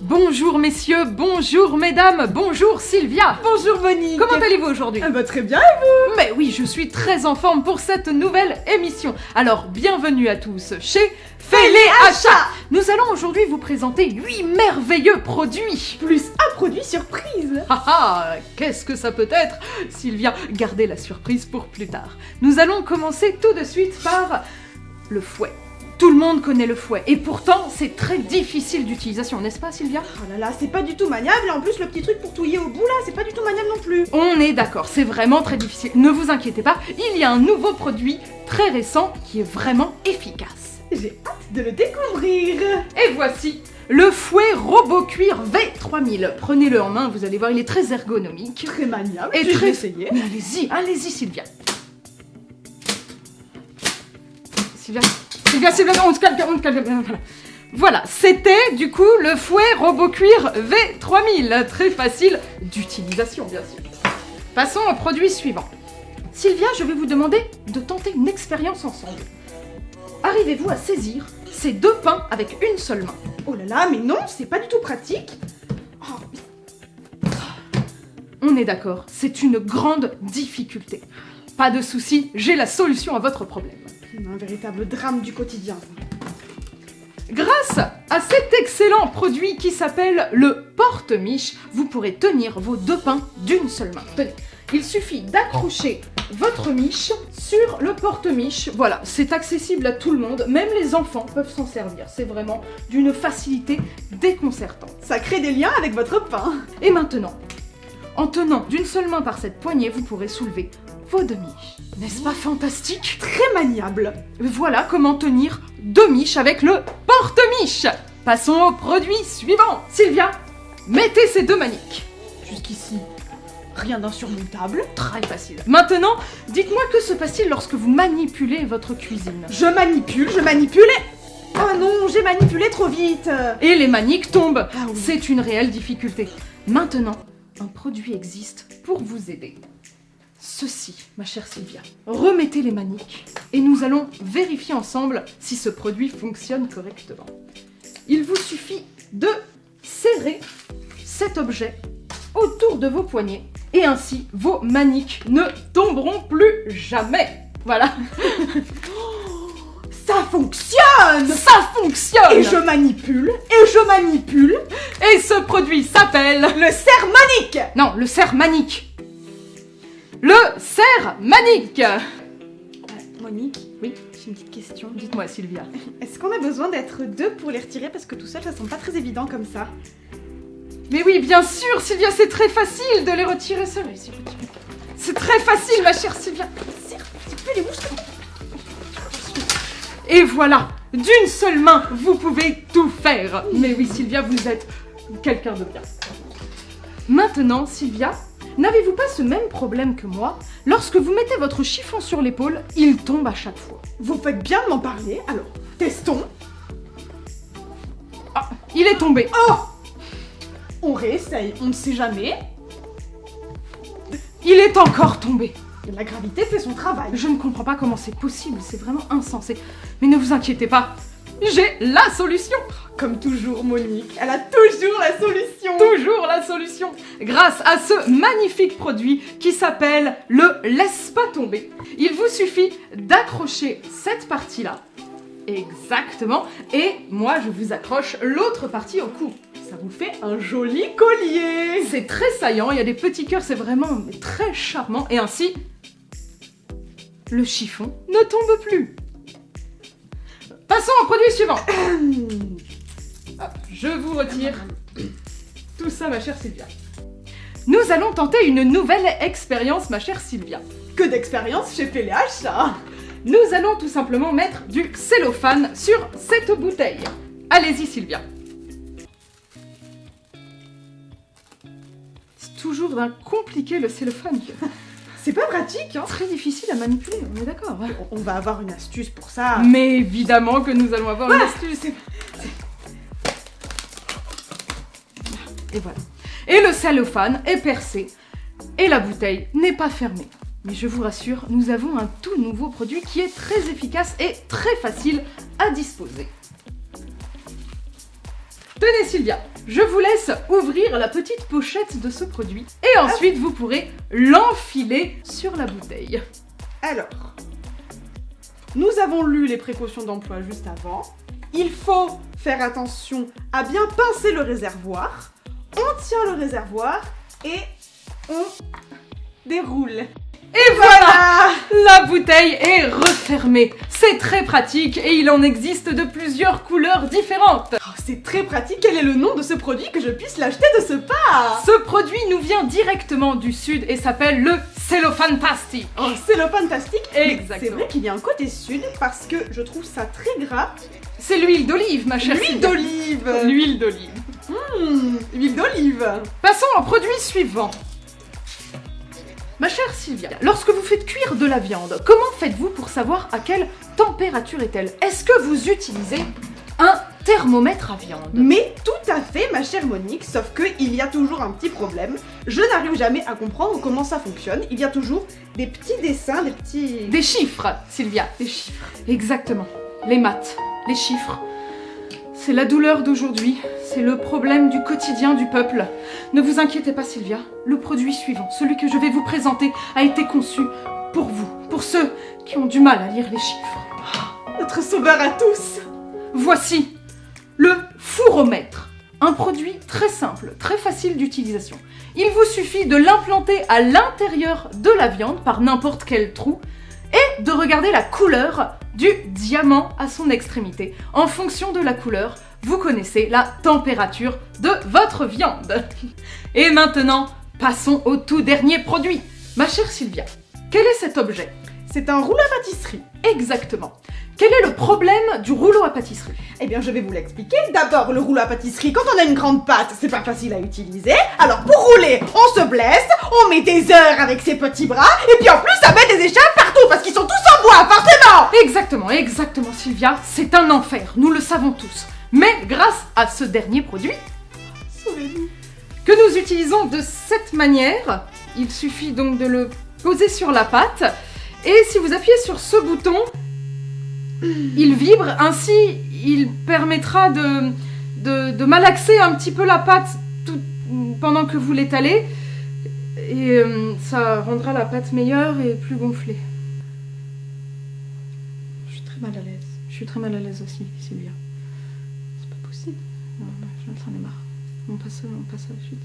Bonjour messieurs, bonjour mesdames, bonjour Sylvia. Bonjour Monique. Comment allez-vous aujourd'hui? Très bien et vous? Mais oui, je suis très en forme pour cette nouvelle émission. Alors, bienvenue à tous chez Fais les achats. Nous allons aujourd'hui vous présenter 8 merveilleux produits. Plus un produit surprise. Qu'est-ce que ça peut être? Sylvia, gardez la surprise pour plus tard. Nous allons commencer tout de suite par le fouet. Tout le monde connaît le fouet, et pourtant c'est très difficile d'utilisation, n'est-ce pas Sylvia? Oh là là, c'est pas du tout maniable, et en plus le petit truc pour touiller au bout là, c'est pas du tout maniable non plus. On est d'accord, c'est vraiment très difficile. Ne vous inquiétez pas, il y a un nouveau produit très récent qui est vraiment efficace. J'ai hâte de le découvrir. Et voici le fouet RoboCuir V3000. Prenez-le en main, vous allez voir, il est très ergonomique. Très maniable, Et je très vais essayer. Mais allez-y Sylvia. Sylvia, on se calme. Voilà, c'était du coup le fouet RoboCuir V3000. Très facile d'utilisation, bien sûr. Passons au produit suivant. Sylvia, je vais vous demander de tenter une expérience ensemble. Arrivez-vous à saisir ces deux pains avec une seule main? Oh là là, mais non, c'est pas du tout pratique. On est d'accord, c'est une grande difficulté. Pas de souci, j'ai la solution à votre problème. Un véritable drame du quotidien. Grâce à cet excellent produit qui s'appelle le porte-miche, vous pourrez tenir vos deux pains d'une seule main. Tenez, il suffit d'accrocher votre miche sur le porte-miche. Voilà, c'est accessible à tout le monde, même les enfants peuvent s'en servir. C'est vraiment d'une facilité déconcertante. Ça crée des liens avec votre pain. Et maintenant, en tenant d'une seule main par cette poignée, vous pourrez soulever vos deux miches. N'est-ce pas fantastique? Très maniable. Voilà comment tenir deux miches avec le porte-miche. Passons au produit suivant. Sylvia, mettez ces deux maniques. Jusqu'ici, rien d'insurmontable. Très facile. Maintenant, dites-moi que se passe-t-il lorsque vous manipulez votre cuisine? Je manipule et... Oh non, j'ai manipulé trop vite. Et les maniques tombent. Ah oui. C'est une réelle difficulté. Maintenant, un produit existe pour vous aider. Ceci, ma chère Sylvia. Remettez les maniques et nous allons vérifier ensemble si ce produit fonctionne correctement. Il vous suffit de serrer cet objet autour de vos poignets et ainsi vos maniques ne tomberont plus jamais. Voilà. Ça fonctionne. Ça fonctionne. Et je manipule. Et ce produit s'appelle le serre-manique. Non, le serre-manique. Le serre-manique. Monique, oui, j'ai une petite question. Dites-moi Sylvia. Est-ce qu'on a besoin d'être deux pour les retirer parce que tout seul ça semble pas très évident comme ça? Mais oui, bien sûr Sylvia, c'est très facile de les retirer seuls. C'est très facile ma chère Sylvia. Serre un petit peu les muscles. Et voilà, d'une seule main, vous pouvez tout faire. Mais oui Sylvia, vous êtes quelqu'un de bien. Maintenant Sylvia, n'avez-vous pas ce même problème que moi? Lorsque vous mettez votre chiffon sur l'épaule, il tombe à chaque fois. Vous faites bien de m'en parler, alors testons. Ah, il est tombé. Oh! On réessaye, on ne sait jamais. Il est encore tombé. La gravité fait son travail. Je ne comprends pas comment c'est possible, c'est vraiment insensé. Mais ne vous inquiétez pas, j'ai la solution. Comme toujours Monique, elle a toujours la solution. Toujours la solution. Grâce à ce magnifique produit qui s'appelle le laisse pas tomber, il vous suffit d'accrocher cette partie-là. Exactement. Et moi, je vous accroche l'autre partie au cou. Ça vous fait un joli collier. C'est très saillant, il y a des petits cœurs, c'est vraiment très charmant. Et ainsi, le chiffon ne tombe plus. Passons au produit suivant. Hop, je vous retire tout ça, ma chère Sylvia. Nous allons tenter une nouvelle expérience, ma chère Sylvia. Que d'expérience chez Fais les achats. Nous allons tout simplement mettre du cellophane sur cette bouteille. Allez-y, Sylvia. C'est toujours d'un compliqué le cellophane. C'est pas pratique, hein. Très difficile à manipuler, on est d'accord. On va avoir une astuce pour ça. Mais évidemment que nous allons avoir une astuce. Et voilà. Et le cellophane est percé. Et la bouteille n'est pas fermée. Mais je vous rassure, nous avons un tout nouveau produit qui est très efficace et très facile à disposer. Tenez Sylvia, je vous laisse ouvrir la petite pochette de ce produit et ensuite vous pourrez l'enfiler sur la bouteille. Alors, nous avons lu les précautions d'emploi juste avant. Il faut faire attention à bien pincer le réservoir. On tient le réservoir et on déroule. Et voilà, la bouteille est refermée. C'est très pratique et il en existe de plusieurs couleurs différentes. Oh, c'est très pratique. Quel est le nom de ce produit que je puisse l'acheter de ce pas? Ce produit nous vient directement du sud et s'appelle le Cellofantastic. Oh, c'est le fantastique. Exactement. C'est vrai qu'il y a un côté sud parce que je trouve ça très gras. C'est l'huile d'olive, ma chère L'huile Sylvia. d'olive. L'huile d'olive. Huile d'olive. Passons au produit suivant. Ma chère Sylvia, lorsque vous faites cuire de la viande, comment faites-vous pour savoir à quelle température est-elle? Est-ce que vous utilisez un thermomètre à viande? Mais tout à fait, ma chère Monique, sauf qu'il y a toujours un petit problème. Je n'arrive jamais à comprendre comment ça fonctionne. Il y a toujours des petits dessins, Des chiffres, Sylvia. Des chiffres. Exactement. Les maths, les chiffres. C'est la douleur d'aujourd'hui, c'est le problème du quotidien du peuple. Ne vous inquiétez pas Sylvia, le produit suivant, celui que je vais vous présenter, a été conçu pour vous, pour ceux qui ont du mal à lire les chiffres. Notre sauveur à tous. Voici le fouromètre, un produit très simple, très facile d'utilisation. Il vous suffit de l'implanter à l'intérieur de la viande par n'importe quel trou et de regarder la couleur du diamant à son extrémité. En fonction de la couleur, vous connaissez la température de votre viande. Et maintenant, passons au tout dernier produit. Ma chère Sylvia, quel est cet objet? C'est un rouleau à pâtisserie. Exactement. Quel est le problème du rouleau à pâtisserie? Eh bien, je vais vous l'expliquer. D'abord, le rouleau à pâtisserie, quand on a une grande pâte, c'est pas facile à utiliser. Alors, pour rouler, on se blesse, on met des heures avec ses petits bras, et puis en plus, ça met des échelles partout, parce qu'ils sont tous en bois, forcément. Exactement, Sylvia, c'est un enfer, nous le savons tous. Mais grâce à ce dernier produit, Sauvez-nous. que nous utilisons de cette manière, il suffit donc de le poser sur la pâte, et si vous appuyez sur ce bouton, il vibre, ainsi il permettra de malaxer un petit peu la pâte pendant que vous l'étalez, et ça rendra la pâte meilleure et plus gonflée. Je suis très mal à l'aise. Je suis très mal à l'aise aussi, Sylvia. C'est pas possible. Non, j'en ai marre. On passe à la suite.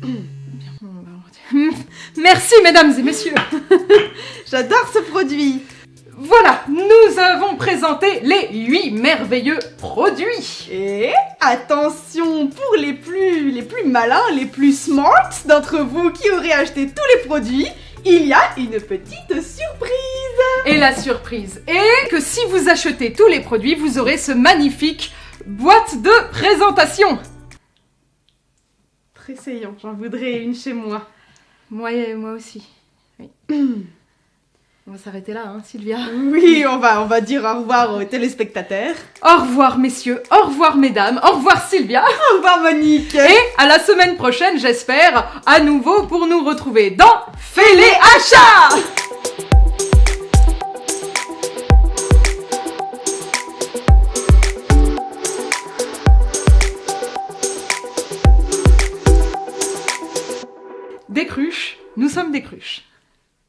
Bien, on va Merci mesdames et messieurs. J'adore ce produit. Voilà, nous avons présenté les 8 merveilleux produits. Et attention, pour les plus malins, les plus smart d'entre vous qui auraient acheté tous les produits, il y a une petite surprise. Et la surprise est que si vous achetez tous les produits, vous aurez ce magnifique boîte de présentation. Très saillant, j'en voudrais une chez moi. Moi aussi. Oui. On va s'arrêter là, hein, Sylvia. Oui, on va dire au revoir aux téléspectateurs. Au revoir, messieurs. Au revoir, mesdames. Au revoir, Sylvia. Au revoir, Monique. Et à la semaine prochaine, j'espère, à nouveau pour nous retrouver dans Fais les achats.